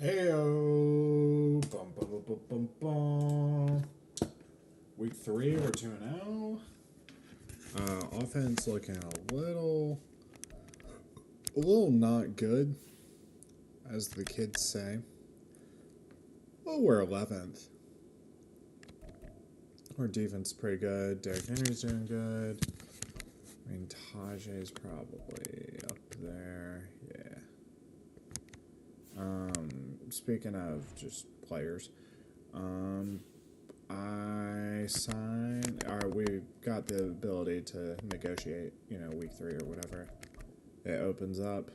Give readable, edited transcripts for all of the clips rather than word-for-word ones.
Heyo, bum bum bum bum bum bum. Week 3, we're 2-0. Offense looking a little not good, as the kids say. Well, we're 11th. Our defense is pretty good. Derrick Henry's doing good. I mean, Tajay's probably up there. Yeah. Speaking of just players, we got the ability to negotiate, week 3 or whatever. It opens up.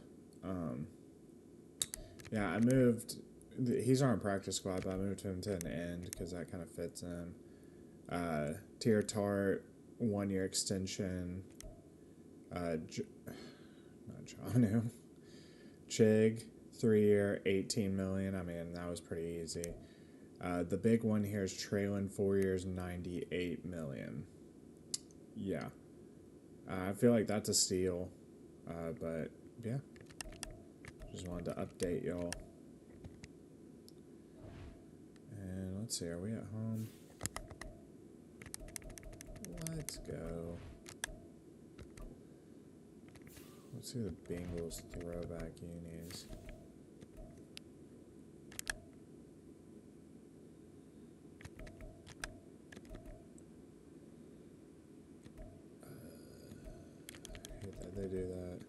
Yeah, I moved. He's on our practice squad, but I moved him to an end because that kind of fits him. Tier Tart, 1-year extension. Not Janu. Chig, 3-year, 18 million. I mean, that was pretty easy. The big one here is Traylon, 4 years, 98 million. Yeah. I feel like that's a steal. But, yeah. Just wanted to update y'all. And let's see, are we at home? Let's go. Let's see the Bengals throwback unis. I hate that they do that.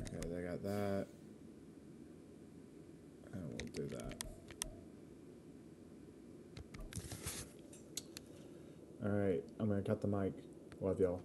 Okay, they got that. And we'll do that. Alright, I'm gonna cut the mic. Love y'all.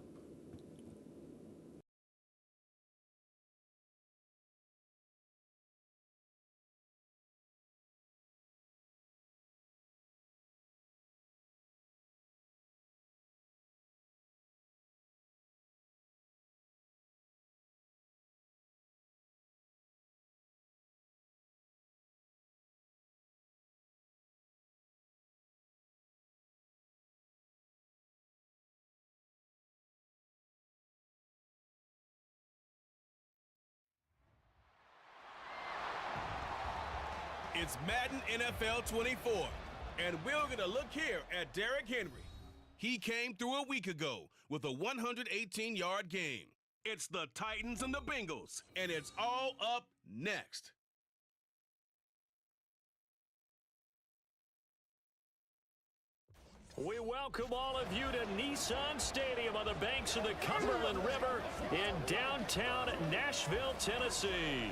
It's Madden NFL 24, and we're going to look here at Derrick Henry. He came through a week ago with a 118-yard game. It's the Titans and the Bengals, and it's all up next. We welcome all of you to Nissan Stadium on the banks of the Cumberland River in downtown Nashville, Tennessee.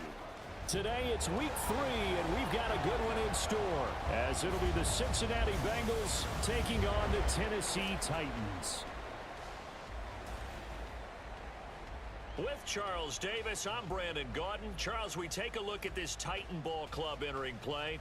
Today it's week 3, and we've got a good one in store, as it'll be the Cincinnati Bengals taking on the Tennessee Titans. With Charles Davis, I'm Brandon Gaudin. Charles, we take a look at this Titan Ball Club entering play.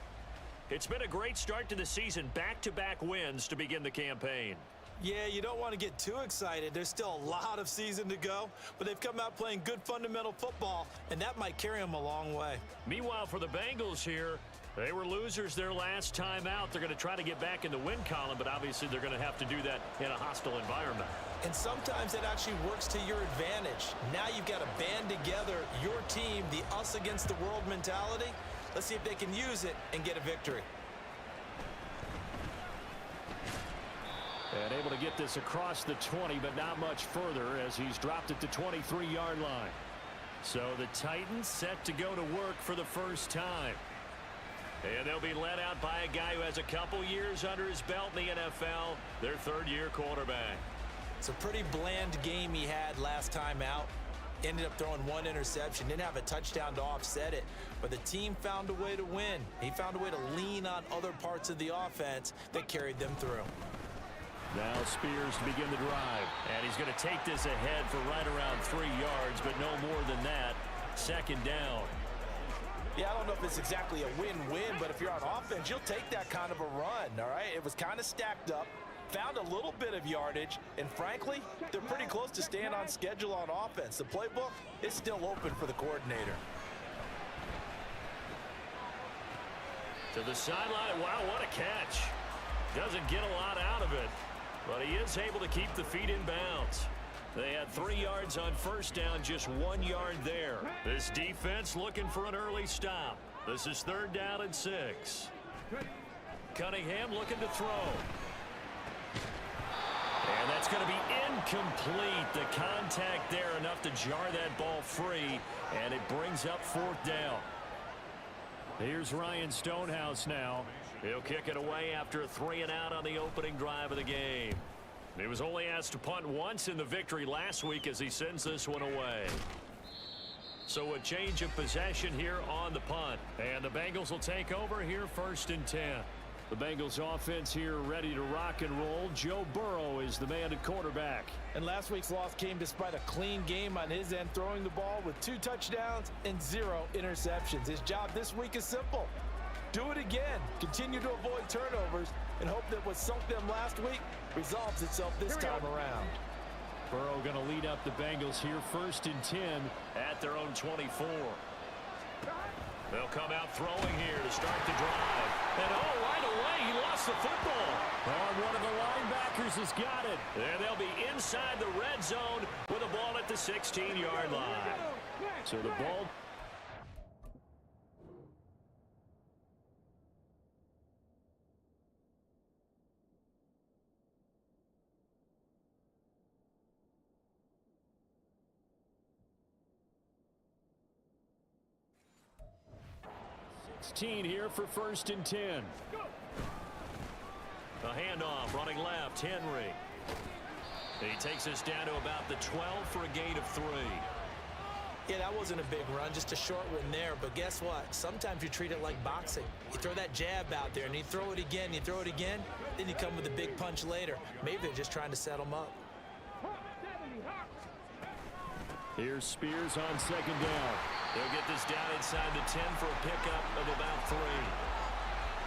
It's been a great start to the season, back-to-back wins to begin the campaign. Yeah, you don't want to get too excited. There's still a lot of season to go, but they've come out playing good fundamental football, and that might carry them a long way. Meanwhile, for the Bengals here, they were losers their last time out. They're going to try to get back in the win column, but obviously they're going to have to do that in a hostile environment. And sometimes it actually works to your advantage. Now you've got to band together your team, the us against the world mentality. Let's see if they can use it and get a victory. And able to get this across the 20, but not much further as he's dropped it to 23-yard line. So the Titans set to go to work for the first time. And they'll be led out by a guy who has a couple years under his belt in the NFL, their third-year quarterback. It's a pretty bland game he had last time out. Ended up throwing one interception, didn't have a touchdown to offset it, but the team found a way to win. He found a way to lean on other parts of the offense that carried them through. Now Spears to begin the drive, and he's going to take this ahead for right around 3 yards, but no more than that. Second down. Yeah, I don't know if it's exactly a win-win, but if you're on offense, you'll take that kind of a run, all right? It was kind of stacked up, found a little bit of yardage, and frankly, they're pretty close to staying on schedule on offense. The playbook is still open for the coordinator. To the sideline. Wow, what a catch. Doesn't get a lot out of it. But he is able to keep the feet in bounds. They had 3 yards on first down, just 1 yard there. This defense looking for an early stop. This is 3rd down and 6. Cunningham looking to throw. And that's going to be incomplete. The contact there enough to jar that ball free, and it brings up 4th down. Here's Ryan Stonehouse now. He'll kick it away after a 3-and-out on the opening drive of the game. He was only asked to punt once in the victory last week as he sends this one away. So a change of possession here on the punt. And the Bengals will take over here 1st and 10. The Bengals offense here ready to rock and roll. Joe Burrow is the man at quarterback. And last week's loss came despite a clean game on his end, throwing the ball with 2 touchdowns and 0 interceptions. His job this week is simple. Do it again. Continue to avoid turnovers and hope that what sunk them last week resolves itself this time around. Burrow going to lead up the Bengals here 1st and 10 at their own 24. They'll come out throwing here to start the drive. And right away, he lost the football. One of the linebackers has got it. And they'll be inside the red zone with a ball at the 16-yard line. So the ball... here for 1st and 10. A handoff running left, Henry. He takes us down to about the 12 for a gain of 3. Yeah, that wasn't a big run, just a short one there. But guess what? Sometimes you treat it like boxing. You throw that jab out there, and you throw it again, you throw it again, then you come with a big punch later. Maybe they're just trying to set them up. Here's Spears on 2nd down. They'll get this down inside the 10 for a pickup of about 3.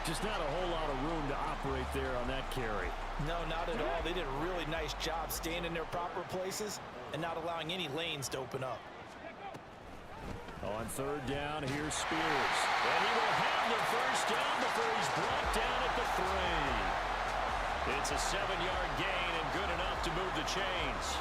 Just not a whole lot of room to operate there on that carry. No, not at all. They did a really nice job staying in their proper places and not allowing any lanes to open up. On 3rd down, here's Spears. And he will have the first down before he's brought down at the 3. It's a 7-yard gain and good enough to move the chains.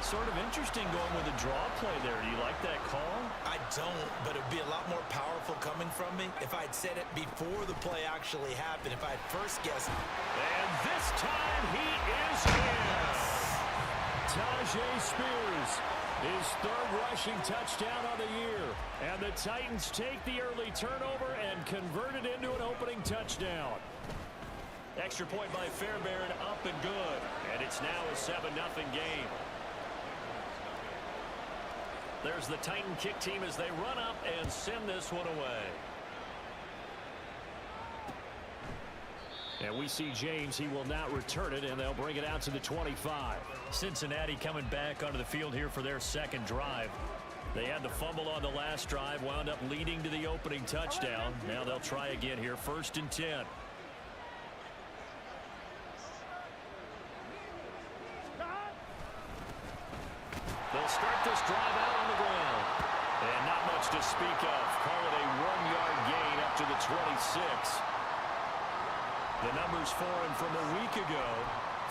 Sort of interesting going with a draw play there. Do you like that call? I don't, but it would be a lot more powerful coming from me if I'd said it before the play actually happened, if I'd first guessed. And this time he is in. Tajay Spears, his 3rd rushing touchdown of the year. And the Titans take the early turnover and convert it into an opening touchdown. Extra point by Fairbairn, up and good. And it's now a 7-0 game. There's the Titan kick team as they run up and send this one away. And we see James. He will not return it, and they'll bring it out to the 25. Cincinnati coming back onto the field here for their 2nd drive. They had the fumble on the last drive, wound up leading to the opening touchdown. Now they'll try again here, 1st and 10. They'll start this drive out on the ground. And not much to speak of. Call it a 1-yard gain up to the 26. The numbers for him from a week ago.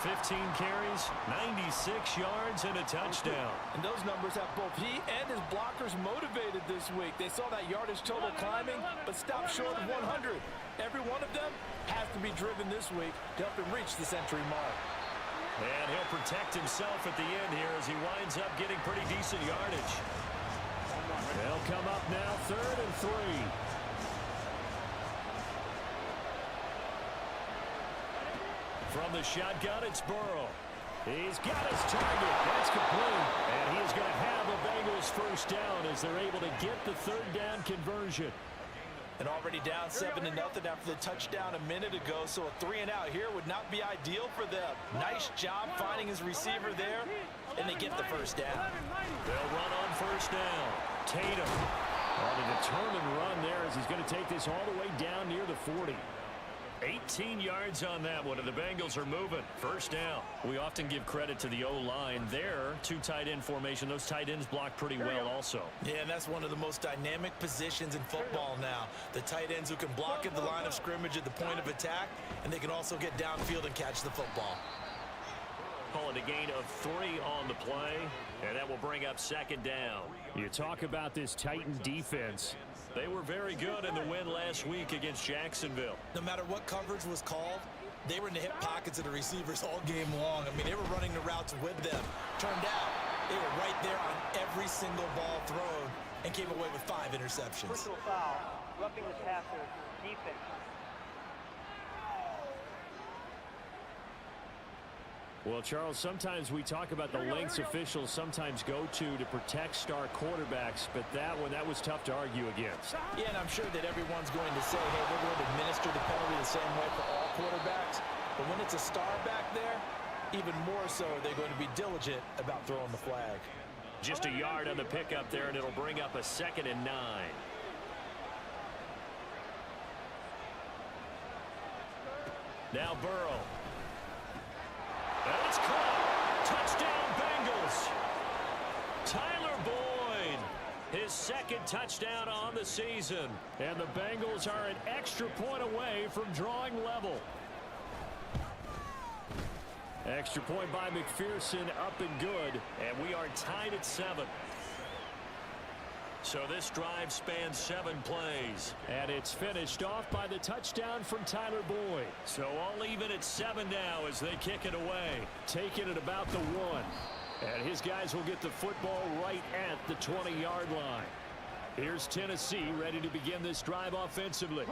15 carries, 96 yards, and a touchdown. And those numbers have both he and his blockers motivated this week. They saw that yardage total climbing, but stopped short of 100. Every one of them has to be driven this week to help him reach the century mark. And he'll protect himself at the end here as he winds up getting pretty decent yardage. They'll come up now 3rd and 3. From the shotgun, it's Burrow. He's got his target. That's complete. And he is going to have a Bengals first down as they're able to get the 3rd down conversion. And already down 7-0 after the touchdown a minute ago, so a 3-and-out here would not be ideal for them. Nice job finding his receiver there, and they get the first down. They'll run on first down. Tatum on a determined run there as he's going to take this all the way down near the 40. 18 yards on that one, and the Bengals are moving. First down. We often give credit to the O-line there. 2 tight end formation. Those tight ends block pretty well also. Yeah, and that's one of the most dynamic positions in football now. The tight ends who can block at the line of scrimmage at the point of attack, and they can also get downfield and catch the football. Call it a gain of 3 on the play, and that will bring up second down. You talk about this Titan defense. They were very good in the win last week against Jacksonville. No matter what coverage was called, they were in the hip pockets of the receivers all game long. I mean, they were running the routes with them. Turned out, they were right there on every single ball thrown and came away with 5 interceptions. Personal foul, roughing the passer, defense. Well, Charles, sometimes we talk about the lengths officials sometimes go to protect star quarterbacks, but that was tough to argue against. Yeah, and I'm sure that everyone's going to say, hey, we're going to administer the penalty the same way for all quarterbacks. But when it's a star back there, even more so, they're going to be diligent about throwing the flag. Just a yard on the pickup there, and it'll bring up a 2nd and 9. Now Burrow. And it's caught. Touchdown, Bengals. Tyler Boyd, his 2nd touchdown on the season. And the Bengals are an extra point away from drawing level. Extra point by McPherson, up and good. And we are tied at 7. So this drive spans 7 plays. And it's finished off by the touchdown from Tyler Boyd. So all even at 7 now as they kick it away. Taking it about the 1. And his guys will get the football right at the 20-yard line. Here's Tennessee ready to begin this drive offensively.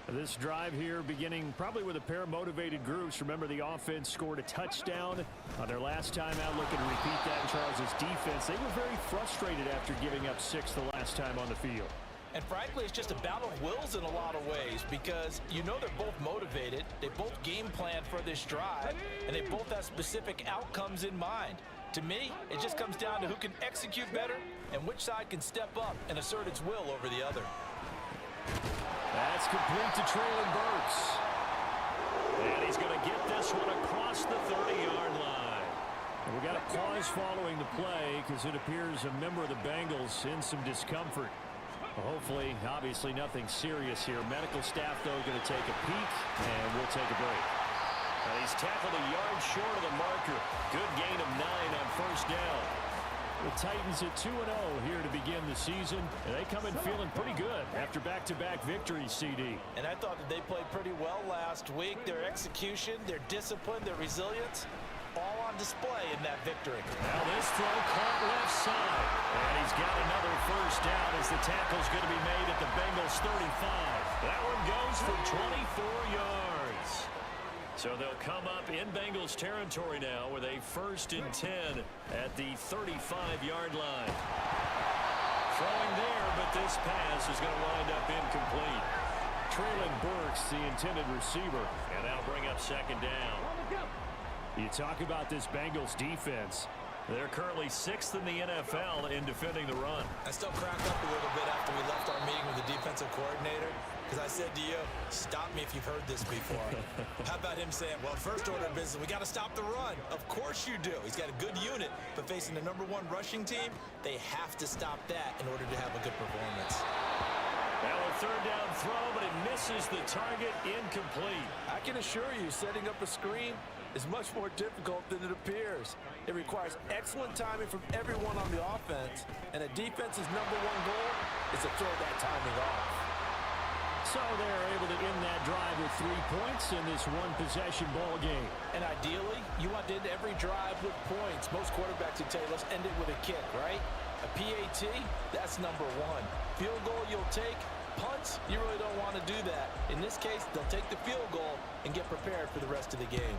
This drive here beginning probably with a pair of motivated groups. Remember, the offense scored a touchdown on their last time out. Looking to repeat that in Charles's defense. They were very frustrated after giving up 6 the last time on the field. And frankly, it's just a battle of wills in a lot of ways because you know they're both motivated. They both game plan for this drive, and they both have specific outcomes in mind. To me, it just comes down to who can execute better and which side can step up and assert its will over the other. That's complete to Traylon Burks. And he's going to get this one across the 30-yard line. And we got a pause following the play because it appears a member of the Bengals in some discomfort. Well, hopefully, obviously nothing serious here. Medical staff, though, going to take a peek, and we'll take a break. He's tackled a yard short of the marker. Good gain of 9 on first down. The Titans at 2-0 here to begin the season. And they come in feeling pretty good after back-to-back victories, CD. And I thought that they played pretty well last week. Their execution, their discipline, their resilience, all on display in that victory. Now this throw caught left side. And he's got another first down as the tackle's going to be made at the Bengals 35. That one goes for 24 yards. So they'll come up in Bengals territory now with a 1st and 10 at the 35-yard line. Throwing there, but this pass is going to wind up incomplete. Traylon Burks, the intended receiver, and that'll bring up 2nd down. You talk about this Bengals defense. They're currently 6th in the NFL in defending the run. I still crack up a little bit after we left our meeting with the defensive coordinator because I said to you, stop me if you've heard this before. How about him saying, well, first order of business, we got to stop the run. Of course you do. He's got a good unit, but facing the #1 rushing team, they have to stop that in order to have a good performance. Now a 3rd down throw, but it misses the target, incomplete. I can assure you, setting up a screen is much more difficult than it appears. It requires excellent timing from everyone on the offense, and a defense's #1 goal is to throw that timing off. So they're able to end that drive with 3 points in this one-possession ball game. And ideally, you want to end every drive with points. Most quarterbacks would tell you, let's end it with a kick, right? A PAT, that's #1. Field goal you'll take. Punts, you really don't want to do that. In this case, they'll take the field goal and get prepared for the rest of the game.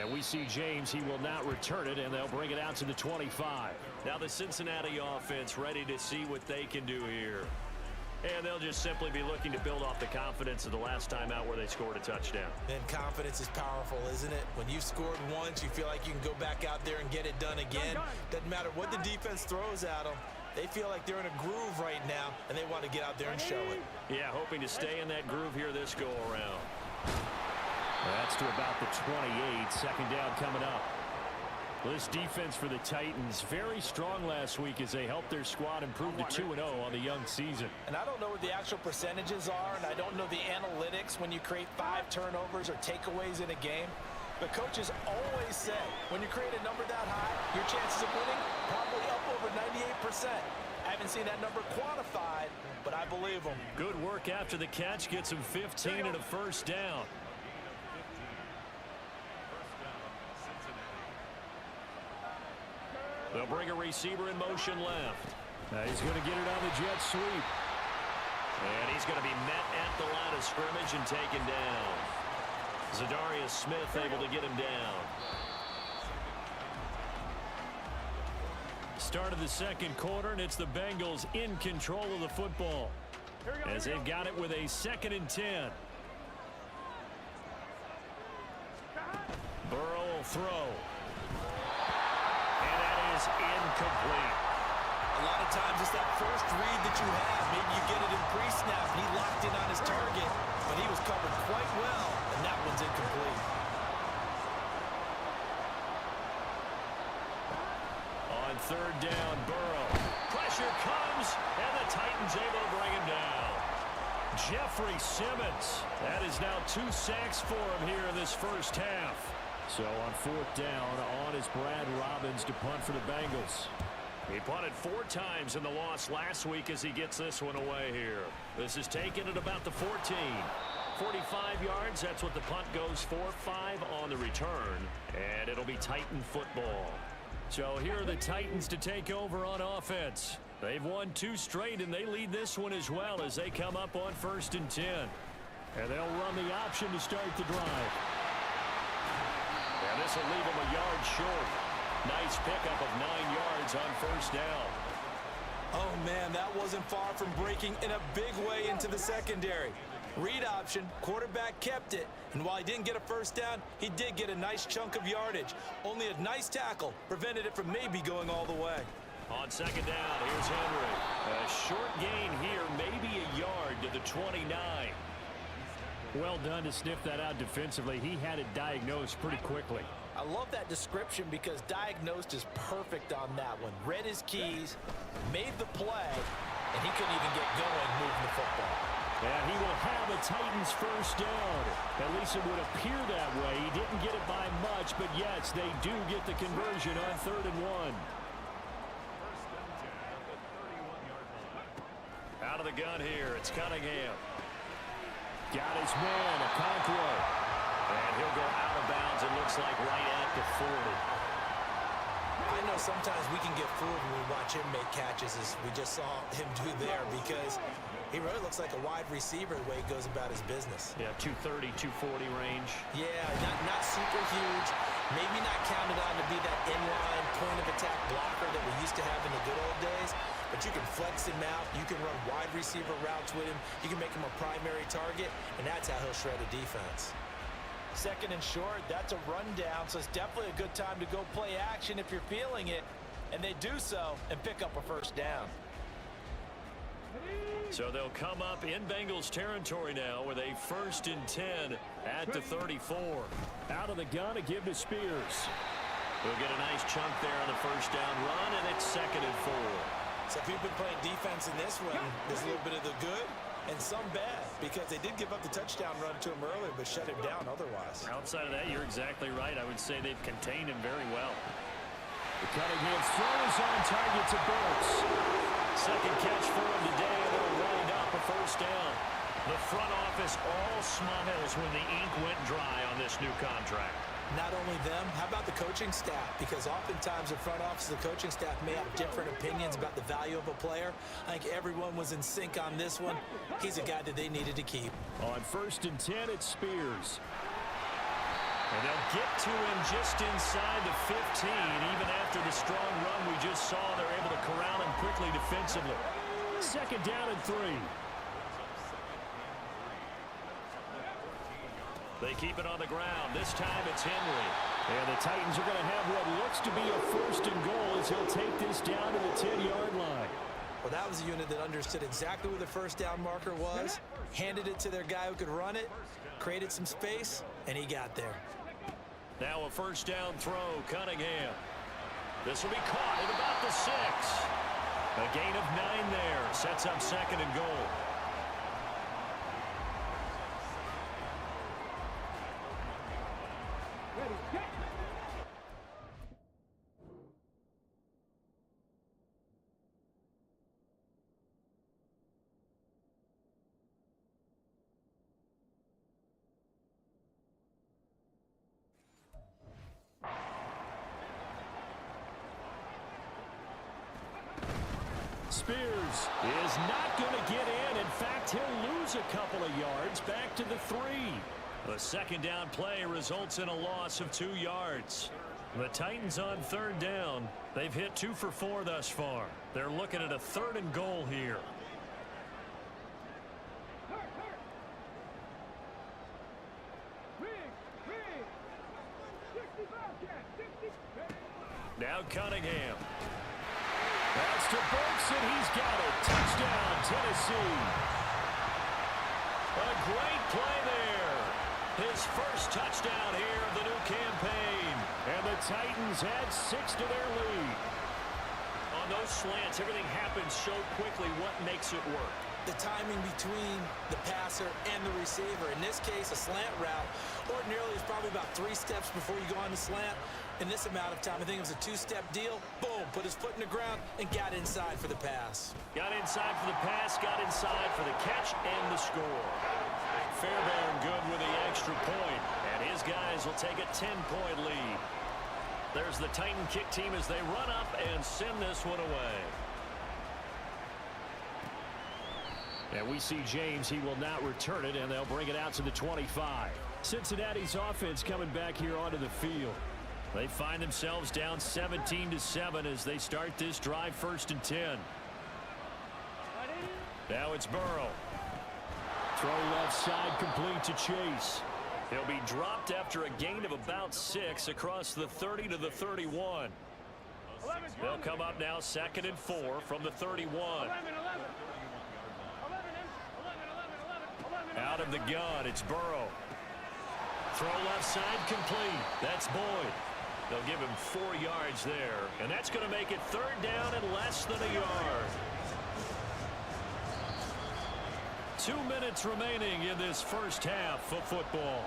And we see James, he will not return it, and they'll bring it out to the 25. Now the Cincinnati offense ready to see what they can do here. And they'll just simply be looking to build off the confidence of the last time out where they scored a touchdown. And confidence is powerful, isn't it? When you've scored once, you feel like you can go back out there and get it done again. Doesn't matter what the defense throws at them. They feel like they're in a groove right now, and they want to get out there and show it. Yeah, hoping to stay in that groove here this go-around. That's to about the 28. 2nd down coming up. This defense for the Titans, very strong last week as they helped their squad improve to 2-0 on the young season. And I don't know what the actual percentages are, and I don't know the analytics when you create 5 turnovers or takeaways in a game. But coaches always say, when you create a number that high, your chances of winning probably up over 98%. I haven't seen that number quantified, but I believe them. Good work after the catch, gets him 15 and a first down. They'll bring a receiver in motion left. Now he's going to get it on the jet sweep. And he's going to be met at the line of scrimmage and taken down. Zadarius Smith able to get him down. Start of the second quarter, and it's the Bengals in control of the football as they've got it with a 2nd and 10. Burrow will throw. And that is incomplete. A lot of times it's that first read that you have. Maybe you get it in pre-snap, and he locked in on his target, but he was covered quite well, and that one's incomplete. On 3rd down, Burrow. Pressure comes, and the Titans able to bring him down. Jeffrey Simmons. That is now 2 sacks for him here in this first half. So on 4th down, on is Brad Robbins to punt for the Bengals. He punted 4 times in the loss last week as he gets this one away here. This is taken at about the 14. 45 yards, that's what the punt goes for. 5 on the return, and it'll be Titan football. So here are the Titans to take over on offense. They've won 2 straight, and they lead this one as well as they come up on 1st and 10. And they'll run the option to start the drive. And this will leave them a yard short. Nice pickup of 9 yards on 1st down. Oh, man, that wasn't far from breaking in a big way into the secondary. Read option, quarterback kept it, and while he didn't get a first down, he did get a nice chunk of yardage. Only a nice tackle prevented it from maybe going all the way. On 2nd down, here's Henry. A short gain here, maybe a yard to the 29. Well done to sniff that out defensively. He had it diagnosed pretty quickly. I love that description because diagnosed is perfect on that one. Read his keys, made the play, and he couldn't even get going moving the football. And he will have a Titans first down. At least it would appear that way. He didn't get it by much, but yes, they do get the conversion on 3rd and 1. Out of the gun here, it's Cunningham. Got his man, Okonkwo. And he'll go out of bounds, it looks like right at the 40. I know sometimes we can get fooled when we watch him make catches, as we just saw him do there, because he really looks like a wide receiver the way he goes about his business. Yeah, 230, 240 range. Yeah, not super huge. Maybe not counted on to be that inline point-of-attack blocker that we used to have in the good old days. But you can flex him out. You can run wide receiver routes with him. You can make him a primary target, and that's how he'll shred a defense. 2nd and short, that's a rundown, so it's definitely a good time to go play action if you're feeling it. And they do so and pick up a first down. So they'll come up in Bengals territory now with a 1st and 10 at the 34. Out of the gun to give to Spears. He'll get a nice chunk there on the first down run, and it's 2nd and 4. So if you've been playing defense in this one, there's a little bit of the good and some bad, because they did give up the touchdown run to him earlier, but shut him down otherwise. Outside of that, you're exactly right. I would say they've contained him very well. The Cunningham's throw is on target to Burks. 2nd catch for him today, and they'll wind up a first down. The front office all smiles when the ink went dry on this new contract. Not only them, how about the coaching staff? Because oftentimes the front office, the coaching staff may have different opinions about the value of a player. I think everyone was in sync on this one. He's a guy that they needed to keep. On 1st and 10, it's Spears. And they'll get to him just inside the 15. Even after the strong run we just saw, they're able to corral him quickly defensively. 2nd down and 3. They keep it on the ground. This time it's Henry. And the Titans are going to have what looks to be a 1st and goal as he'll take this down to the 10-yard line. Well, that was a unit that understood exactly where the first down marker was, handed it to their guy who could run it, created some space, and he got there. Now a first down throw, Cunningham. This will be caught at about the 6. A gain of 9 there. Sets up 2nd and goal. Spears is not going to get in. In fact, he'll lose a couple of yards back to the 3. The 2nd down play results in a loss of 2 yards. The Titans on 3rd down. They've hit 2 for 4 thus far. They're looking at a 3rd and goal here. Now Cunningham. That's to Burks, and he's got it. Touchdown, Tennessee. A great play there. His first touchdown here of the new campaign. And the Titans add 6 to their lead. On those slants, everything happens so quickly. What makes it work? The timing between the passer and the receiver. In this case, a slant route ordinarily is probably about 3 steps before you go on the slant. In this amount of time, I think it was a 2-step deal. Boom, put his foot in the ground and got inside for the pass. Got inside for the pass, got inside for the catch and the score. Fairbairn good with the extra point, and his guys will take a 10-point lead. There's the Titan kick team as they run up and send this one away. And we see James. He will not return it, and they'll bring it out to the 25. Cincinnati's offense coming back here onto the field. They find themselves down 17-7 as they start this drive, 1st and 10. Now it's Burrow. Throw left side complete to Chase. He'll be dropped after a gain of about 6 across the 30 to the 31. They'll come up now 2nd and 4 from the 31. Out of the gun, it's Burrow. Throw left side complete. That's Boyd. They'll give him 4 yards there, and that's going to make it 3rd down and less than a yard. 2 minutes remaining in this first half of football.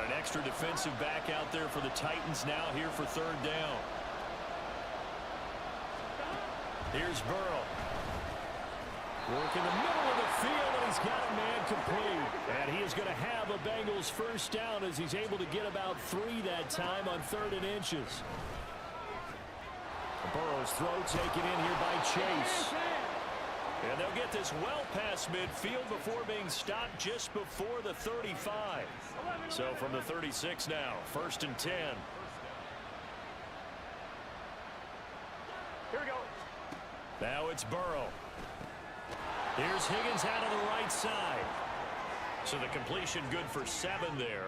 An extra defensive back out there for the Titans now here for 3rd down. Here's Burrow. Work in the middle of the field, and he's got a man complete. And he is going to have a Bengals 1st down as he's able to get about 3 that time on 3rd and inches. Burrow's throw taken in here by Chase. And they'll get this well past midfield before being stopped just before the 35. So from the 36 now, 1st and 10. Here we go. Now it's Burrow. Here's Higgins out on the right side. So the completion good for 7 there.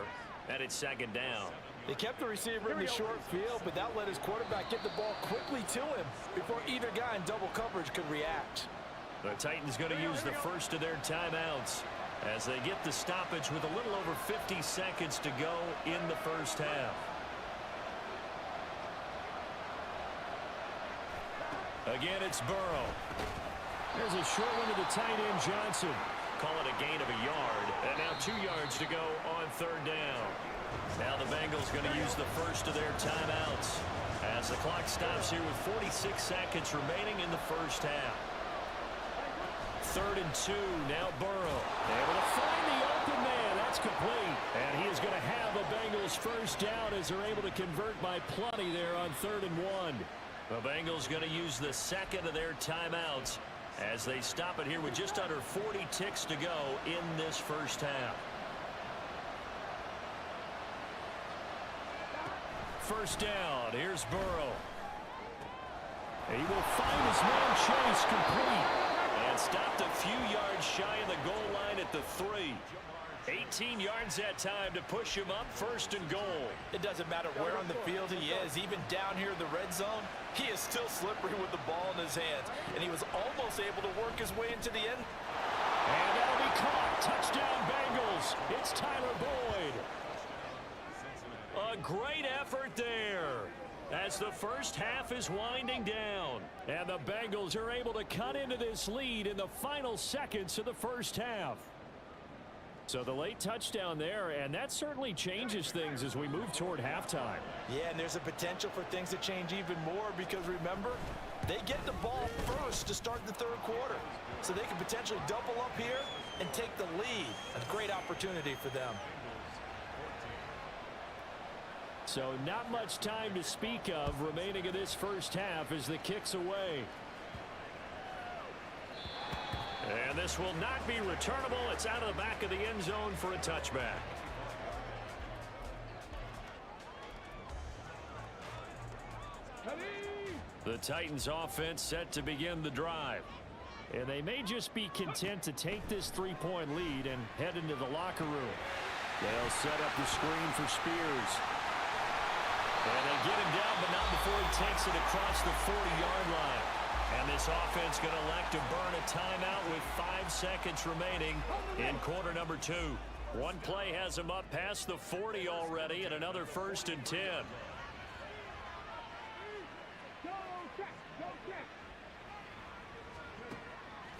And it's 2nd down. They kept the receiver in the short field, but that let his quarterback get the ball quickly to him before either guy in double coverage could react. The Titans going to use the first of their timeouts as they get the stoppage with a little over 50 seconds to go in the first half. Again, it's Burrow. There's a short one to the tight end, Johnson. Call it a gain of a yard, and now 2 yards to go on 3rd down. Now the Bengals going to use the first of their timeouts as the clock stops here with 46 seconds remaining in the first half. 3rd and 2, now Burrow. Able to find the open man. That's complete. And he is going to have a Bengals 1st down as they're able to convert by plenty there on 3rd and 1. The Bengals going to use the 2nd of their timeouts as they stop it here with just under 40 ticks to go in this first half. 1st down. Here's Burrow. He will find his man Chase complete. And stopped a few yards shy of the goal line at the 3. 18 yards that time to push him up 1st and goal. It doesn't matter where on the field he is. Even down here in the red zone, he is still slippery with the ball in his hands. And he was almost able to work his way into the end. And that'll be caught. Touchdown Bengals. It's Tyler Boyd. a great effort there as the first half is winding down. And the Bengals are able to cut into this lead in the final seconds of the first half. So the late touchdown there, and that certainly changes things as we move toward halftime. Yeah, and there's a potential for things to change even more because, remember, they get the ball first to start the third quarter. So they can potentially double up here and take the lead. A great opportunity for them. So not much time to speak of remaining in this first half as the kick's away. And this will not be returnable. It's out of the back of the end zone for a touchback. The Titans offense set to begin the drive. And they may just be content to take this three-point lead and head into the locker room. They'll set up the screen for Spears. And they get him down, but not before he takes it across the 40-yard line. And this offense going to elect to burn a timeout with 5 seconds remaining in quarter number 2. One play has him up past the 40 already, and another 1st and 10.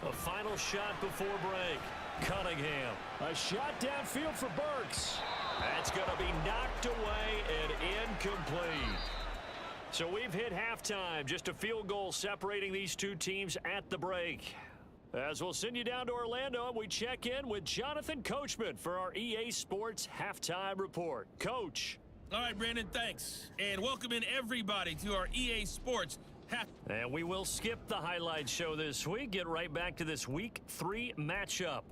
A final shot before break. Cunningham. A shot downfield for Burks. That's going to be knocked away and incomplete. So we've hit halftime. Just a field goal separating these two teams at the break. As we'll send you down to Orlando, we check in with Jonathan Coachman for our EA Sports Halftime Report. Coach. All right, Brandon, thanks. And welcome in everybody to our EA Sports And we will skip the highlight show this week. Get right back to this Week 3 matchup.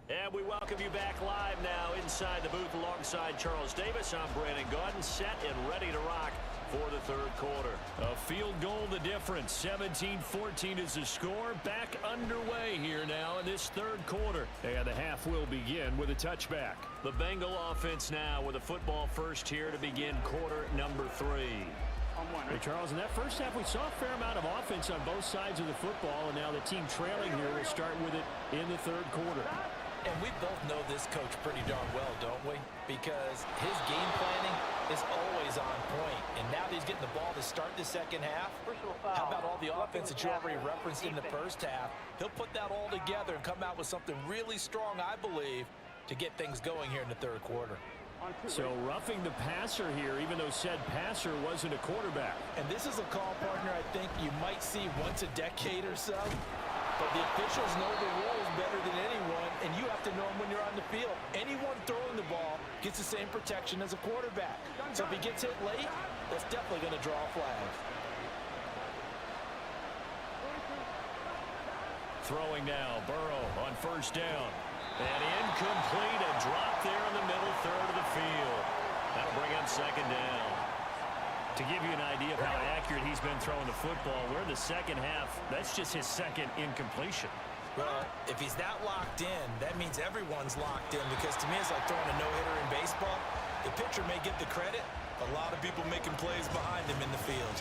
And we welcome you back live now inside the booth alongside Charles Davis. I'm Brandon Gaudin, set and ready to rock for the third quarter. A field goal the difference. 17-14 is the score. Back underway here now in this third quarter. And the half will begin with a touchback. The Bengal offense now with a football first here to begin quarter number 3. Hey, Charles, in that first half, we saw a fair amount of offense on both sides of the football, and now the team trailing here will start with it in the third quarter. And we both know this coach pretty darn well, don't we? Because his game planning is always on point. And now that he's getting the ball to start the second half, how about all the offense that you already referenced in the first half? He'll put that all together and come out with something really strong, I believe, to get things going here in the third quarter. So roughing the passer here, even though said passer wasn't a quarterback. And this is a call, partner, I think you might see once a decade or so. But the officials know the rules better than anyone, and you have to know them when you're on the field. Anyone throwing the ball gets the same protection as a quarterback. So if he gets hit late, that's definitely going to draw a flag. Throwing now, Burrow on first down. And incomplete, a drop there in the middle third of the field. That'll bring up second down. To give you an idea of how accurate he's been throwing the football, we're in the second half. That's just his second incompletion. Well, if he's that locked in, that means everyone's locked in, because to me it's like throwing a no-hitter in baseball. The pitcher may get the credit, a lot of people making plays behind him in the field.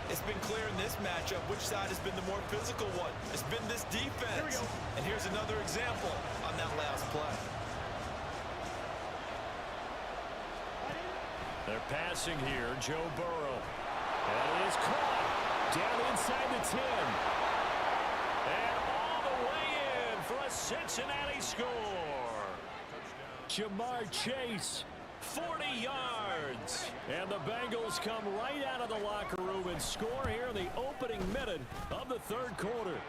It's been clear in this matchup which side has been the more physical one. It's been this defense. And here's another example on that last play. They're passing here, Joe Burrow. And it is caught down inside the 10. And all the way in for a Cincinnati score. Jamar Chase, 40 yards. And the Bengals come right out of the locker room and score here in the opening minute of the third quarter.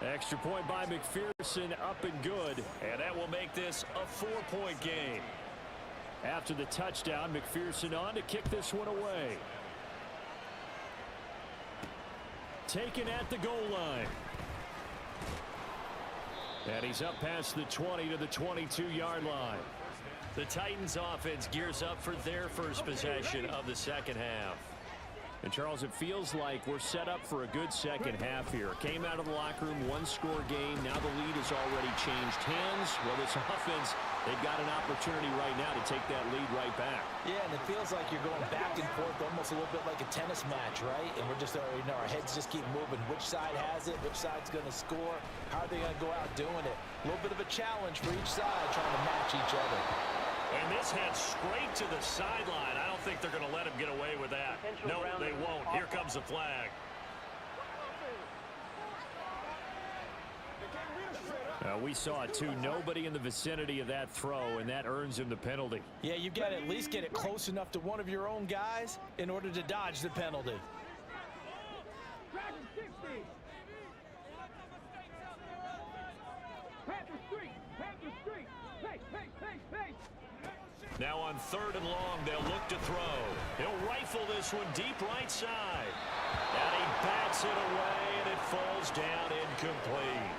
Extra point by McPherson, up and good. And that will make this a 4-point game. After the touchdown, McPherson on to kick this one away. Taken at the goal line. And he's up past the 20 to the 22-yard line. The Titans offense gears up for their first possession of the second half. And, Charles, it feels like we're set up for a good second half here. Came out of the locker room, one-score game. Now the lead has already changed hands. Well, this offense, they've got an opportunity right now to take that lead right back. Yeah, and it feels like you're going back and forth almost a little bit like a tennis match, right? And we're just, our heads just keep moving. Which side has it? Which side's going to score? How are they going to go out doing it? A little bit of a challenge for each side trying to match each other. And this head straight to the sideline. I don't think they're going to let him get away with that. No, they won't. Here comes the flag. We saw it, too. Nobody in the vicinity of that throw, and that earns him the penalty. Yeah, you've got to at least get it close enough to one of your own guys in order to dodge the penalty. Now on 3rd and long, they'll look to throw. He'll rifle this one deep right side. And he bats it away, and it falls down incomplete.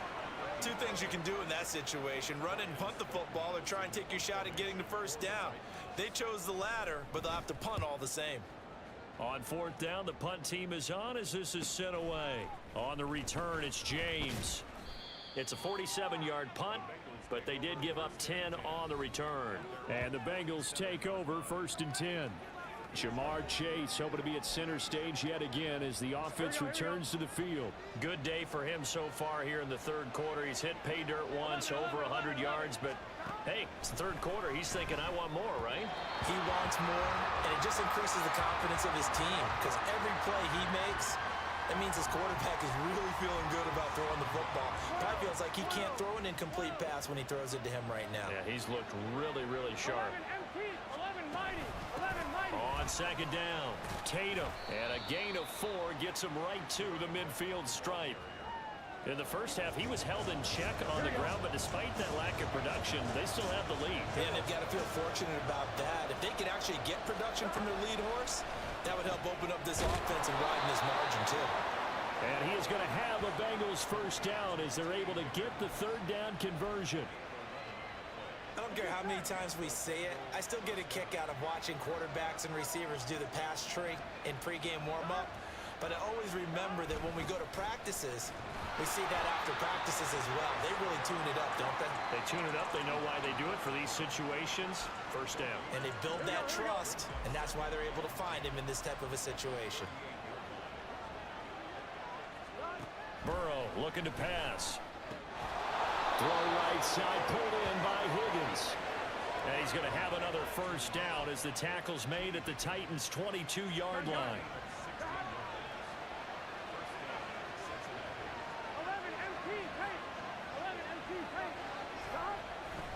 Two things you can do in that situation: run and punt the football, or try and take your shot at getting the first down. They chose the latter, but they'll have to punt all the same. On 4th down, the punt team is on as this is sent away. On the return, it's James. It's a 47-yard punt, but they did give up 10 on the return. And the Bengals take over 1st and 10. Jamar Chase hoping to be at center stage yet again as the offense returns to the field. Good day for him so far here in the 3rd quarter. He's hit pay dirt once, over 100 yards, but hey, it's the 3rd quarter. He's thinking, I want more, right? He wants more, and it just increases the confidence of his team, because every play he makes, that means his quarterback is really feeling good about throwing the football. Probably feels like he can't throw an incomplete pass when he throws it to him right now. Yeah, he's looked really, really sharp. On 2nd down, Tatum, and a gain of 4 gets him right to the midfield stripe. In the first half, he was held in check on the ground, but despite that lack of production, they still have the lead. And they've got to feel fortunate about that. If they could actually get production from their lead horse, that would help open up this offense and widen this margin, too. And he is going to have a Bengals first down as they're able to get the 3rd down conversion. I don't care how many times we say it, I still get a kick out of watching quarterbacks and receivers do the pass tree in pregame warm-up. But I always remember that when we go to practices, we see that after practices as well. They really tune it up, don't they? They tune it up. They know why they do it for these situations. First down. And they build that trust, and that's why they're able to find him in this type of a situation. Burrow looking to pass. Throw right side, pulled in by Higgins. And he's going to have another first down as the tackle's made at the Titans' 22-yard line.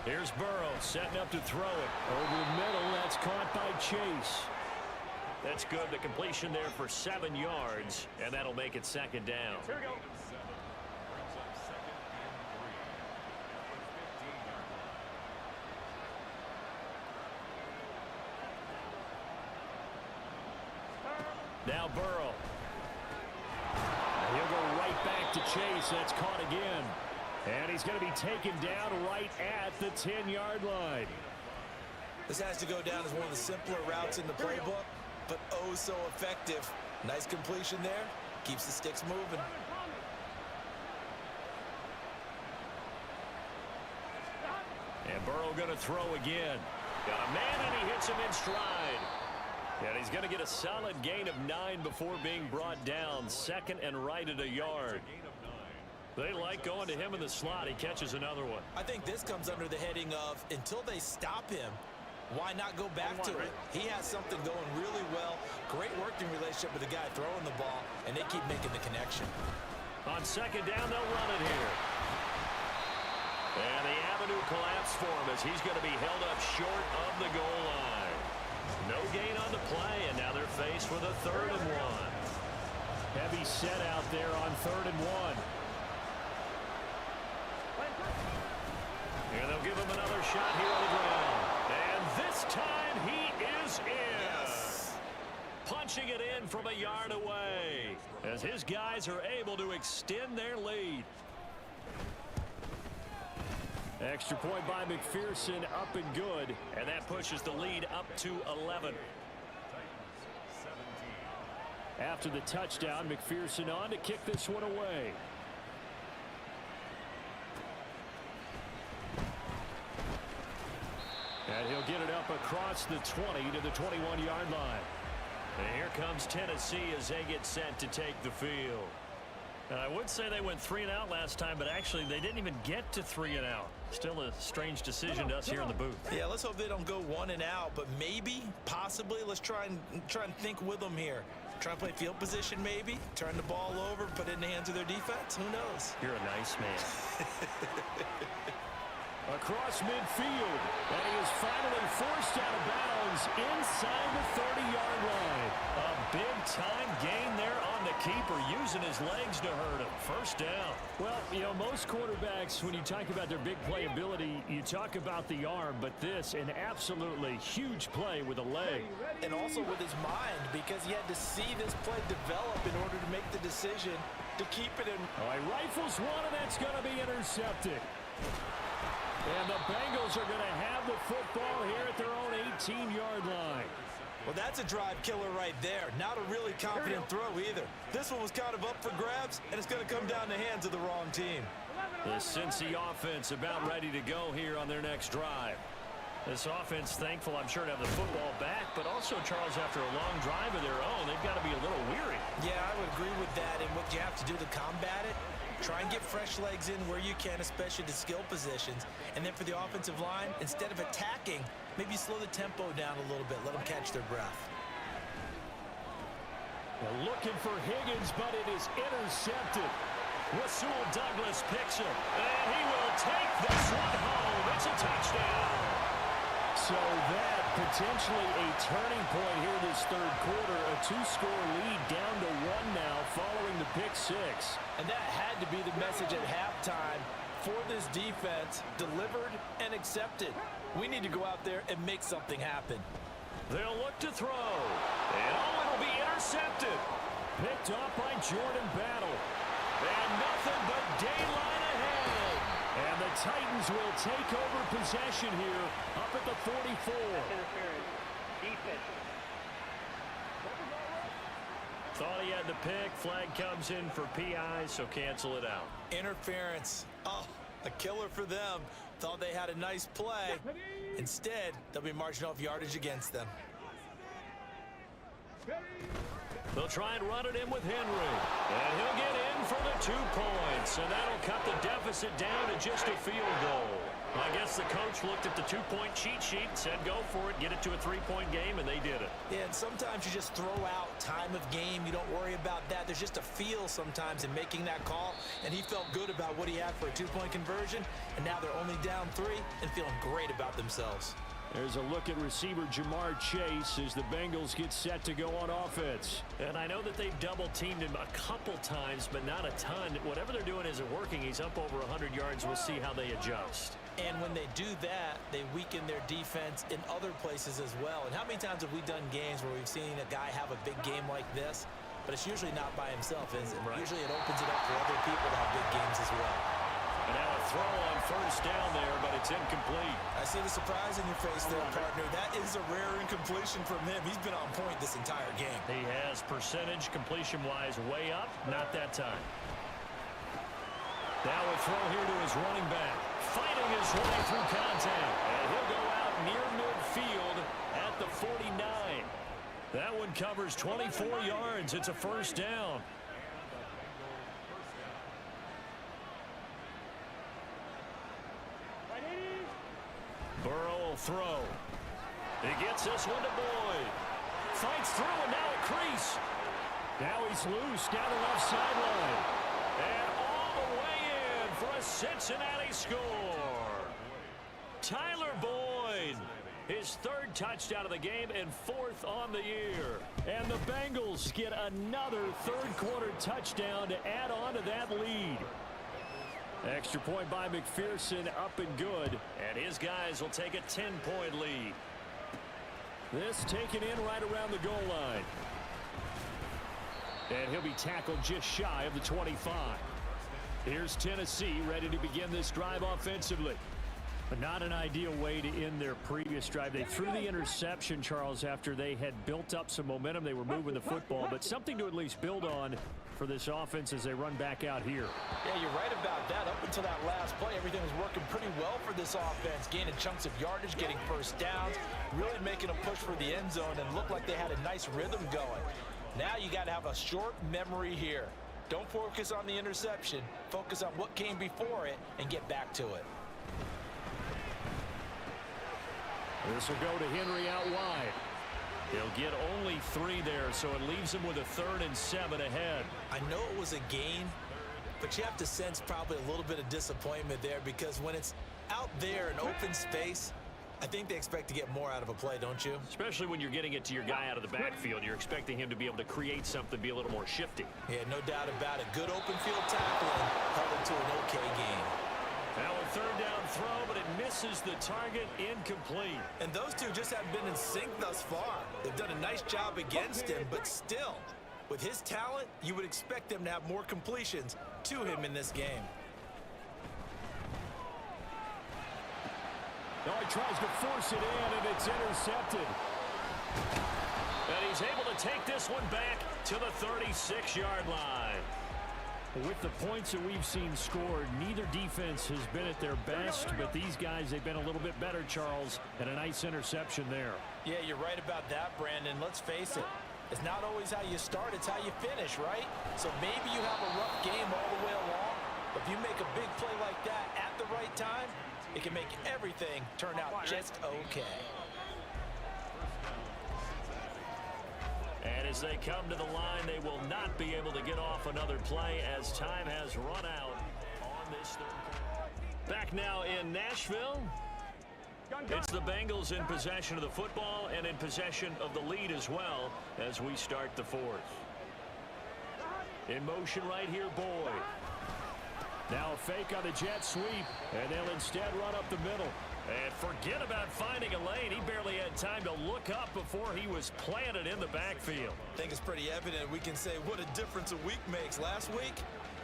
Here's Burrow setting up to throw it. Over the middle, that's caught by Chase. That's good. The completion there for 7 yards, and that'll make it 2nd down. Here we go. Now Burrow. He'll go right back to Chase. That's caught again. And he's going to be taken down right at the 10-yard line. This has to go down as one of the simpler routes in the playbook, but oh so effective. Nice completion there. Keeps the sticks moving. And Burrow going to throw again. Got a man, and he hits him in stride. And he's going to get a solid gain of 9 before being brought down. 2nd and right at a yard. They like going to him in the slot. He catches another one. I think this comes under the heading of, until they stop him, why not go back to it? He has something going really well. Great working relationship with the guy throwing the ball, and they keep making the connection. On 2nd down, they'll run it here. And the avenue collapsed for him as he's going to be held up short of the goal line. No gain on the play, and now they're faced with a 3rd and 1. Heavy set out there on 3rd and 1. And they'll give him another shot here on the ground. And this time he is in. Yes. Punching it in from a yard away as his guys are able to extend their lead. Extra point by McPherson, up and good. And that pushes the lead up to 11. After the touchdown, McPherson on to kick this one away. And he'll get it up across the 20 to the 21-yard line. And here comes Tennessee as they get set to take the field. And I would say they went 3 and out last time, but actually they didn't even get to 3 and out. Still a strange decision to us here in the booth. Yeah, let's hope they don't go 1 and out, but maybe, possibly, let's try and think with them here. Try and play field position maybe, turn the ball over, put it in the hands of their defense. Who knows? You're a nice man. Across midfield, and he is finally forced out of bounds inside the 30-yard line. A big-time gain there on the keeper, using his legs to hurt him. First down. Well, you know, most quarterbacks, when you talk about their big playability, you talk about the arm, but this, an absolutely huge play with a leg. And also with his mind, because he had to see this play develop in order to make the decision to keep it in. All right, rifles one, and that's going to be intercepted. And the Bengals are going to have the football here at their own 18-yard line. Well, that's a drive killer right there. Not a really confident throw either. This one was kind of up for grabs, and it's going to come down the hands of the wrong team. The Cincy offense about ready to go here on their next drive. This offense thankful, I'm sure, to have the football back, but also, Charles, after a long drive of their own, they've got to be a little weary. Yeah, I would agree with that, and what you have to do to combat it, try and get fresh legs in where you can, especially the skill positions. And then for the offensive line, instead of attacking, maybe slow the tempo down a little bit. Let them catch their breath. They're looking for Higgins, but it is intercepted. Rasul Douglas picks it, and he will take this one home. It's a touchdown. So that potentially a turning point here this third quarter. A 2-score lead down to 1 now following the pick 6. And that had to be the message at halftime for this defense, delivered and accepted. We need to go out there and make something happen. They'll look to throw. And it'll be intercepted. Picked off by Jordan Battle. And nothing but daylight ahead. And the Titans will take over possession here up at the 44. Defense. Thought he had the pick. Flag comes in for PI, so cancel it out. Interference. Oh, a killer for them. Thought they had a nice play. Instead, they'll be marching off yardage against them. They'll try and run it in with Henry. And he'll get in for the 2 points. And that'll cut the deficit down to just a field goal. I guess the coach looked at the 2-point cheat sheet and said, go for it, get it to a 3-point game, and they did it. Yeah, and sometimes you just throw out time of game. You don't worry about that. There's just a feel sometimes in making that call, and he felt good about what he had for a 2-point conversion, and now they're only down 3 and feeling great about themselves. There's a look at receiver Jamar Chase as the Bengals get set to go on offense. And I know that they've double-teamed him a couple times, but not a ton. Whatever they're doing isn't working. He's up over 100 yards. We'll see how they adjust. And when they do that, they weaken their defense in other places as well. And how many times have we done games where we've seen a guy have a big game like this, but it's usually not by himself, is it? Right. Usually it opens it up for other people to have big games as well. And now a throw on first down there, but it's incomplete. I see the surprise in your face there, partner. That is a rare incompletion from him. He's been on point this entire game. He has percentage completion-wise way up, not that time. Now a throw here to his running back. Fighting his way through contact. And he'll go out near midfield at the 49. That one covers 24 yards. It's a first down. Burrow will throw. He gets this one to Boyd. Fights through and now a crease. Now he's loose down the left sideline. And all the way in for a Cincinnati score. Tyler Boyd, his 3rd touchdown of the game and 4th on the year. And the Bengals get another 3rd quarter touchdown to add on to that lead. Extra point by McPherson, up and good. And his guys will take a 10-point lead. This taken in right around the goal line. And he'll be tackled just shy of the 25. Here's Tennessee ready to begin this drive offensively. But not an ideal way to end their previous drive. They threw the interception, Charles, after they had built up some momentum. They were moving the football, but something to at least build on for this offense as they run back out here. Yeah, you're right about that. Up until that last play, everything was working pretty well for this offense, gaining chunks of yardage, getting first downs, really making a push for the end zone, and looked like they had a nice rhythm going. Now you got to have a short memory here. Don't focus on the interception. Focus on what came before it and get back to it. This will go to Henry out wide. He'll get only 3 there, so it leaves him with a 3rd and 7 ahead. I know it was a gain, but you have to sense probably a little bit of disappointment there because when it's out there in open space, I think they expect to get more out of a play, don't you? Especially when you're getting it to your guy out of the backfield. You're expecting him to be able to create something, be a little more shifty. Yeah, no doubt about it. Good open field tackling held it to an okay game. Now a 3rd down throw, but it misses the target, incomplete. And those two just haven't been in sync thus far. They've done a nice job against him, but still, with his talent, you would expect them to have more completions to him in this game. Now he tries to force it in, and it's intercepted. And he's able to take this one back to the 36-yard line. With the points that we've seen scored, neither defense has been at their best, but these guys, they've been a little bit better, Charles, and a nice interception there. Yeah, you're right about that, Brandon. Let's face it. It's not always how you start, it's how you finish, right? So maybe you have a rough game all the way along, but if you make a big play like that at the right time, it can make everything turn out just okay. And as they come to the line, they will not be able to get off another play as time has run out on this 3rd quarter. Back now in Nashville. It's the Bengals in possession of the football and in possession of the lead as well as we start the 4th. In motion right here, Boyd. Now a fake on the jet sweep, and they'll instead run up the middle. And forget about finding a lane. He barely had time to look up before he was planted in the backfield. I think it's pretty evident. We can say what a difference a week makes. Last week,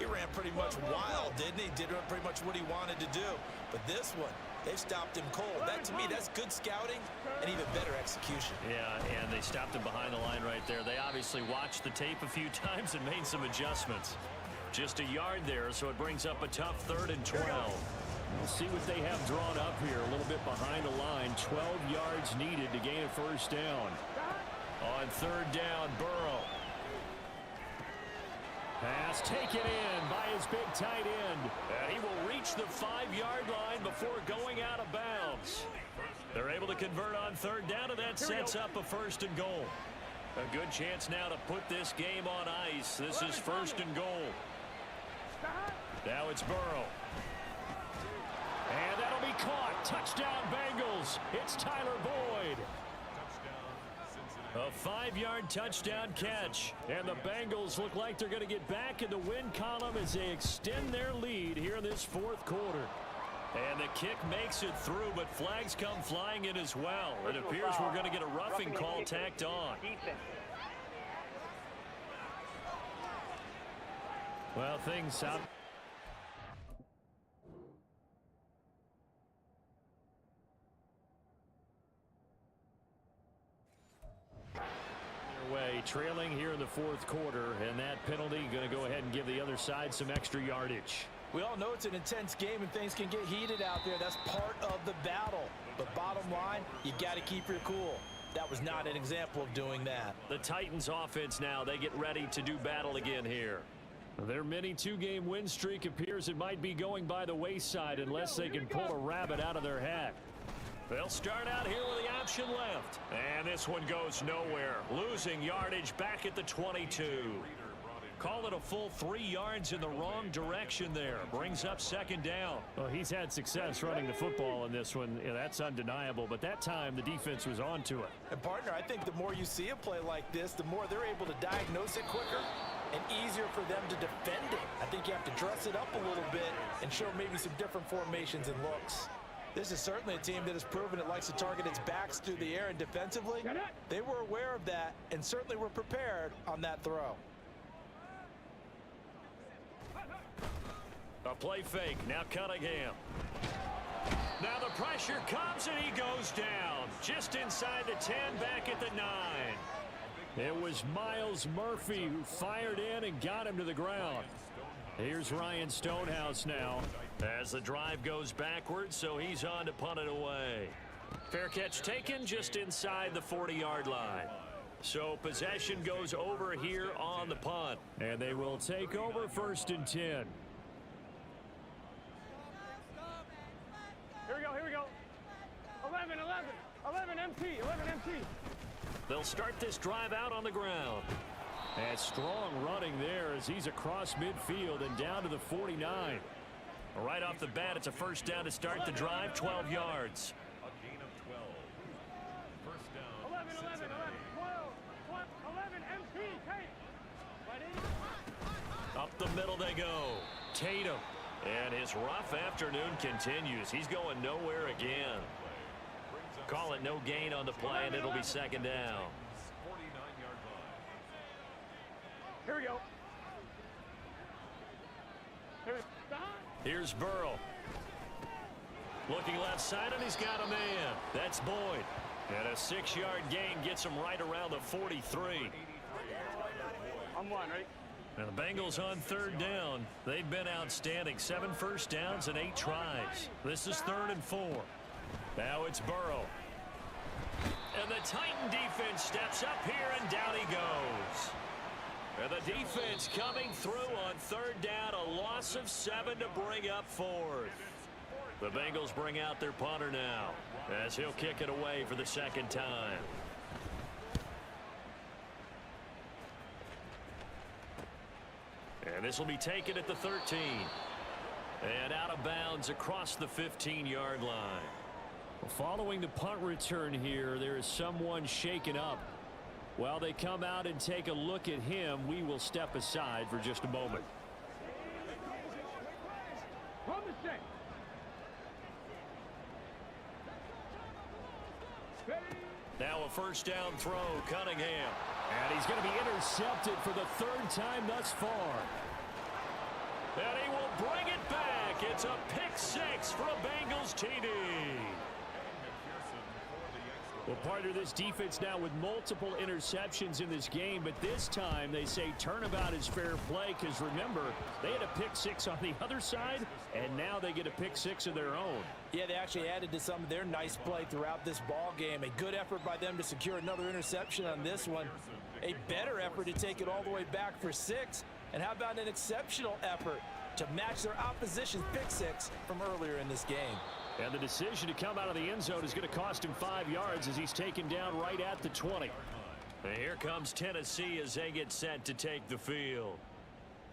he ran pretty much wild, didn't he? Did pretty much what he wanted to do. But this one, they've stopped him cold. That, to me, that's good scouting and even better execution. Yeah, and they stopped him behind the line right there. They obviously watched the tape a few times and made some adjustments. Just a yard there, so it brings up a tough 3rd and 12. We'll see what they have drawn up here. A little bit behind the line. 12 yards needed to gain a 1st down. On 3rd down, Burrow. Pass taken in by his big tight end. And he will reach the 5-yard line before going out of bounds. They're able to convert on 3rd down, and that sets up a 1st and goal. A good chance now to put this game on ice. This is 1st and goal. Now it's Burrow. And that'll be caught. Touchdown, Bengals. It's Tyler Boyd. A 5-yard touchdown catch. And the Bengals look like they're going to get back in the win column as they extend their lead here in this 4th quarter. And the kick makes it through, but flags come flying in as well. It appears we're going to get a roughing call tacked on. Well, things out. Way trailing here in the 4th quarter, and that penalty going to go ahead and give the other side some extra yardage. We all know it's an intense game and things can get heated out there. That's part of the battle. But bottom line, you got to keep your cool. That was not an example of doing that. The Titans offense now, they get ready to do battle again here. Their mini 2-game win streak appears it might be going by the wayside unless they can pull a rabbit out of their hat. They'll start out here with the option left. And this one goes nowhere. Losing yardage back at the 22. Call it a full 3 yards in the wrong direction there. Brings up 2nd down. Well, he's had success running the football in this one. Yeah, that's undeniable. But that time, the defense was on to it. And, partner, I think the more you see a play like this, the more they're able to diagnose it quicker and easier for them to defend it. I think you have to dress it up a little bit and show maybe some different formations and looks. This is certainly a team that has proven it likes to target its backs through the air, and defensively, they were aware of that and certainly were prepared on that throw. A play fake. Now Cunningham. Now the pressure comes and he goes down. Just inside the 10, back at the 9. It was Miles Murphy who fired in and got him to the ground. Here's Ryan Stonehouse now as the drive goes backwards, so he's on to punt it away. Fair catch taken just inside the 40-yard line. So possession goes over here on the punt. And they will take over 1st and 10. Here we go. 11 MT. They'll start this drive out on the ground. And strong running there as he's across midfield and down to the 49. Right off the bat, it's a first down to start the drive, 12 yards. A gain of 12. First down. 11 MT. Up the middle they go. Tatum. And his rough afternoon continues. He's going nowhere again. Call it no gain on the play, and it'll be second down. 49-yard line. Here we go. Here's Burrow. Looking left side, and he's got a man. That's Boyd. And a 6-yard gain gets him right around the 43. I'm one, right? Now the Bengals on 3rd down. They've been outstanding. 7 first downs and 8 tries. This is 3rd and 4. Now it's Burrow. And the Titan defense steps up here, and down he goes. And the defense coming through on 3rd down. A loss of 7 to bring up 4th. The Bengals bring out their punter now as he'll kick it away for the 2nd time. And this will be taken at the 13. And out of bounds across the 15-yard line. Following the punt return here, there is someone shaken up. While they come out and take a look at him, we will step aside for just a moment. Now a first down throw, Cunningham. And he's going to be intercepted for the 3rd time thus far. And he will bring it back. It's a pick 6 for a Bengals TD. Well, partner, this defense now with multiple interceptions in this game, but this time they say turnabout is fair play because, remember, they had a pick 6 on the other side, and now they get a pick 6 of their own. Yeah, they actually added to some of their nice play throughout this ball game. A good effort by them to secure another interception on this one. A better effort to take it all the way back for 6. And how about an exceptional effort to match their opposition's pick 6 from earlier in this game? And the decision to come out of the end zone is going to cost him 5 yards as he's taken down right at the 20. And here comes Tennessee as they get set to take the field.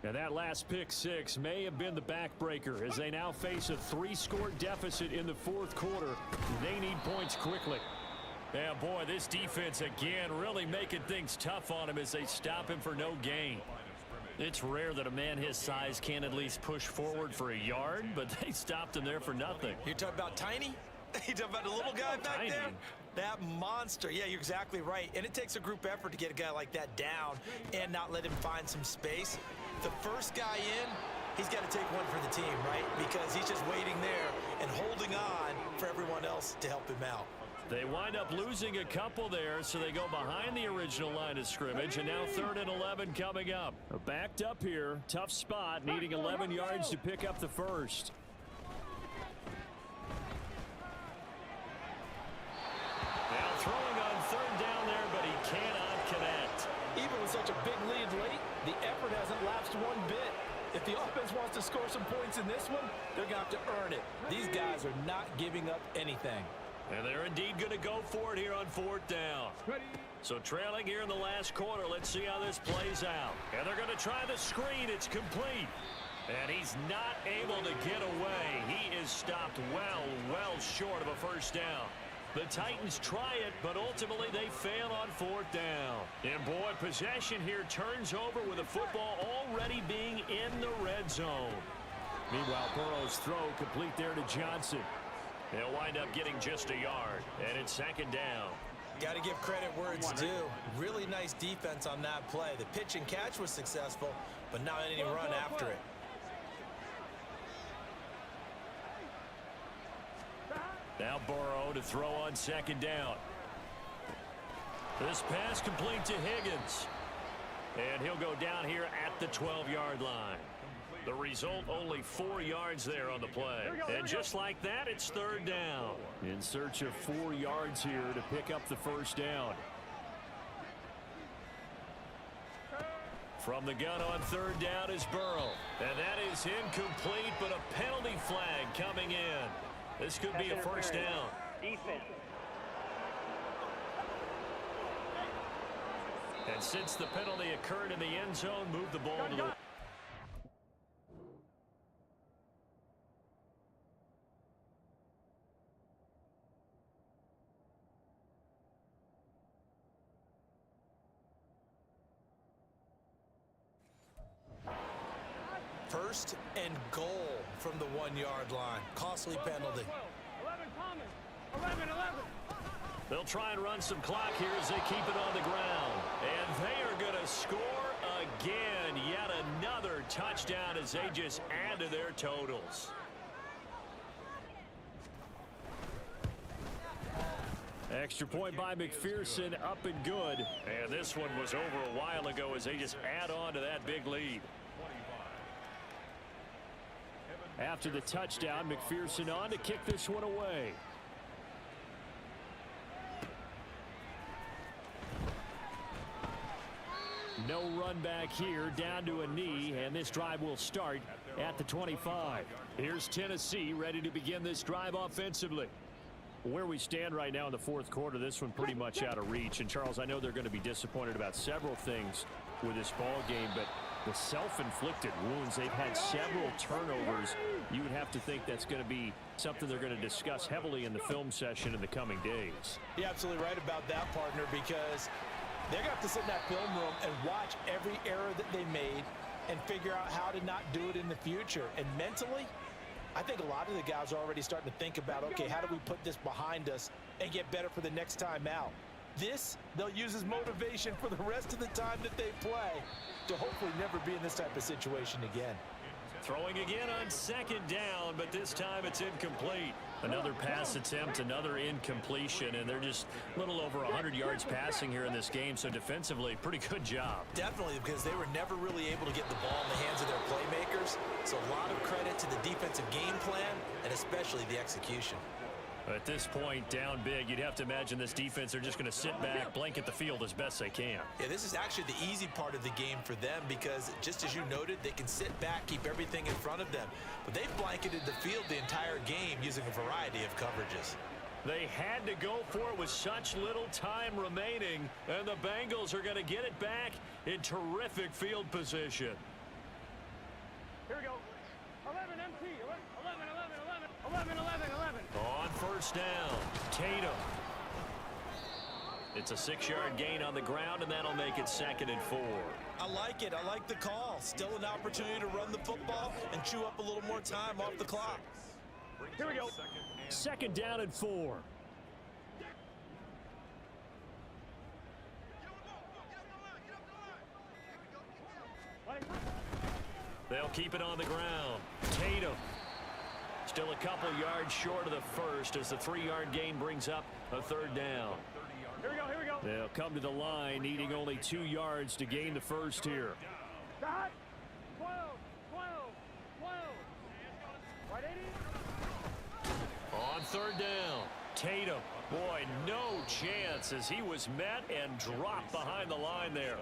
And that last pick 6 may have been the backbreaker as they now face a 3-score deficit in the 4th quarter. They need points quickly. Yeah, boy, this defense again really making things tough on him as they stop him for no gain. It's rare that a man his size can at least push forward for a yard, but they stopped him there for nothing. You're talking about Tiny? You're talking about the little guy back Tiny. there? That monster. Yeah, you're exactly right. And it takes a group effort to get a guy like that down and not let him find some space. The first guy in, he's got to take one for the team, right? Because he's just waiting there and holding on for everyone else to help him out. They wind up losing a couple there, so they go behind the original line of scrimmage, and now 3rd and 11 coming up. Backed up here, tough spot, needing 11 yards to pick up the first. Now throwing on 3rd down there, but he cannot connect. Even with such a big lead late, the effort hasn't lapsed one bit. If the offense wants to score some points in this one, they're going to have to earn it. These guys are not giving up anything. And they're indeed going to go for it here on 4th down. So trailing here in the last quarter, let's see how this plays out. And they're going to try the screen. It's complete. And he's not able to get away. He is stopped well short of a first down. The Titans try it, but ultimately they fail on 4th down. And boy, possession here turns over with the football already being in the red zone. Meanwhile, Burrow's throw complete there to Johnson. They'll wind up getting just a yard, and it's 2nd down. Got to give credit where it's due. Really nice defense on that play. The pitch and catch was successful, but not any run after it. Now Burrow to throw on 2nd down. This pass complete to Higgins. And he'll go down here at the 12-yard line. The result, only 4 yards there on the play. And just like that, it's 3rd down. In search of 4 yards here to pick up the 1st down. From the gun on 3rd down is Burrow. And that is incomplete, but a penalty flag coming in. This could be a 1st down. Defense. And since the penalty occurred in the end zone, move the ball to the... First and goal from the 1-yard line. Costly penalty. 11 Thomas. 11. They'll try and run some clock here as they keep it on the ground. And they are going to score again. Yet another touchdown as they just add to their totals. Extra point by McPherson, up and good. And this one was over a while ago as they just add on to that big lead. After the touchdown, McPherson on to kick this one away. No run back here, down to a knee, and this drive will start at the 25. Here's Tennessee ready to begin this drive offensively. Where we stand right now in the 4th quarter, this one pretty much out of reach. And Charles, I know they're going to be disappointed about several things with this ball game, but the self-inflicted wounds, they've had several turnovers. You would have to think that's going to be something they're going to discuss heavily in the film session in the coming days. You're absolutely right about that, partner, because they're going to have to sit in that film room and watch every error that they made and figure out how to not do it in the future. And mentally, I think a lot of the guys are already starting to think about, okay, how do we put this behind us and get better for the next time out? This, they'll use as motivation for the rest of the time that they play to hopefully never be in this type of situation again. Throwing again on 2nd down, but this time it's incomplete. Another pass attempt, another incompletion, and they're just a little over 100 yards passing here in this game, so defensively, pretty good job. Definitely, because they were never really able to get the ball in the hands of their playmakers, so a lot of credit to the defensive game plan and especially the execution. At this point, down big, you'd have to imagine this defense are just going to sit back, blanket the field as best they can. Yeah, this is actually the easy part of the game for them because, just as you noted, they can sit back, keep everything in front of them. But they've blanketed the field the entire game using a variety of coverages. They had to go for it with such little time remaining, and the Bengals are going to get it back in terrific field position. Here we go. 11 MT. 11. On 1st down, Tatum. It's a 6-yard gain on the ground, and that'll make it 2nd and 4. I like it. I like the call. Still an opportunity to run the football and chew up a little more time off the clock. Here we go. 2nd down and 4. They'll keep it on the ground. Tatum. Still a couple yards short of the first as the 3-yard gain brings up a 3rd down. Here we go. They'll come to the line, needing only 2 yards to gain the first here. Stop. 12. Right 80. On 3rd down, Tatum. Boy, no chance as he was met and dropped behind the line there.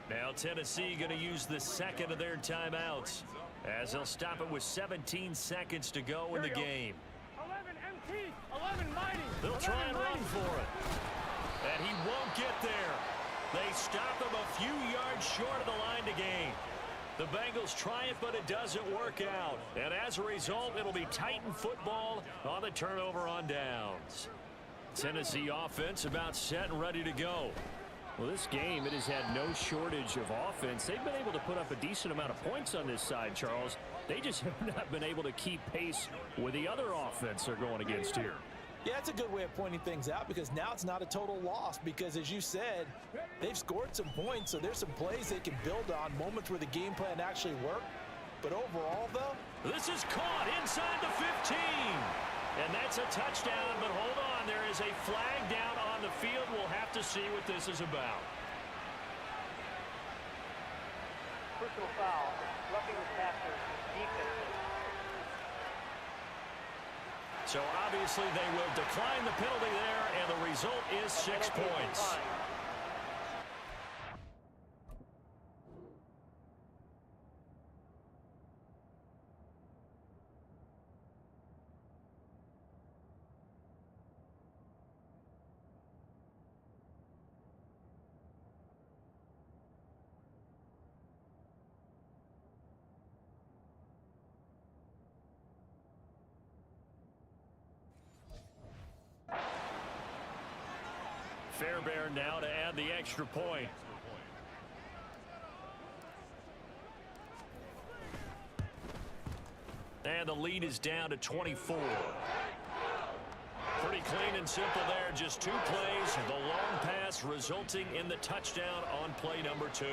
Now Tennessee going to use the 2nd of their timeouts as they'll stop it with 17 seconds to go in the game. 11 MT. 11 mighty. They'll try and run for it. And he won't get there. They stop him a few yards short of the line to gain. The Bengals try it, but it doesn't work out. And as a result, it'll be Titan football on the turnover on downs. Tennessee offense about set and ready to go. Well, this game, it has had no shortage of offense. They've been able to put up a decent amount of points on this side, Charles. They just have not been able to keep pace with the other offense they're going against here. Yeah, it's a good way of pointing things out because now it's not a total loss because, as you said, they've scored some points, so there's some plays they can build on, moments where the game plan actually worked. But overall, though, this is caught inside the 15. And that's a touchdown, but hold on. There is a flag down on the field. We'll have to see what this is about. Personal foul. Roughing the passer. Defense. So obviously they will decline the penalty there, and the result is 6 points. Fairbairn now to add the extra point. And the lead is down to 24. Pretty clean and simple there. Just 2 plays. The long pass resulting in the touchdown on play number 2.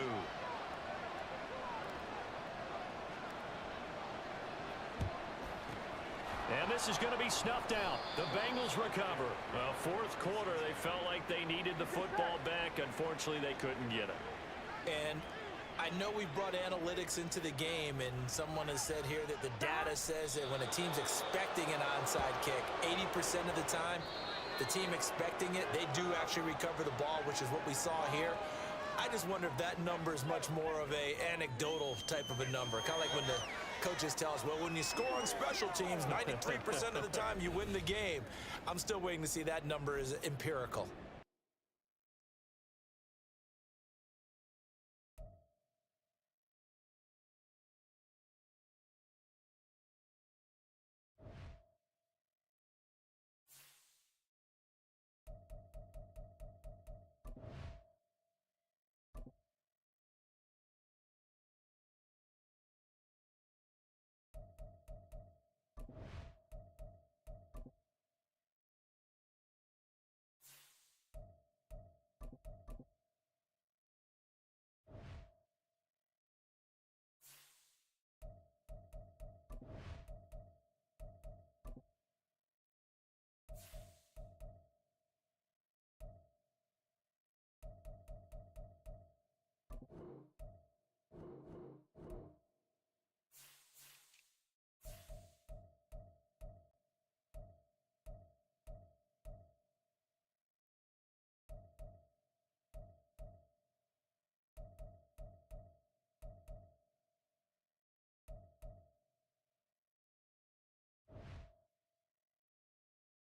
And this is going to be snuffed out. The Bengals recover. Well, fourth quarter, they felt like they needed the football back. Unfortunately, they couldn't get it. And I know we brought analytics into the game, and someone has said here that the data says that when a team's expecting an onside kick, 80% of the time, the team expecting it, they do actually recover the ball, which is what we saw here. I just wonder if that number is much more of a anecdotal type of a number. Kind of like when the coaches tell us, well, when you score on special teams, 93% of the time you win the game. I'm still waiting to see that number is empirical.